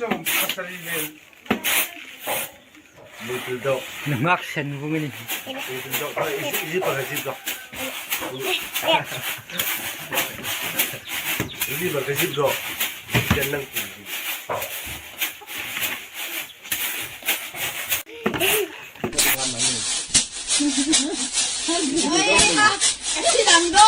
sa sarili. Little dog. Nang-action mo ganyan. Little dog. Hindi pa kasi dog. Hindi ba kasi dog. Yan lang. Ay, si Danggo!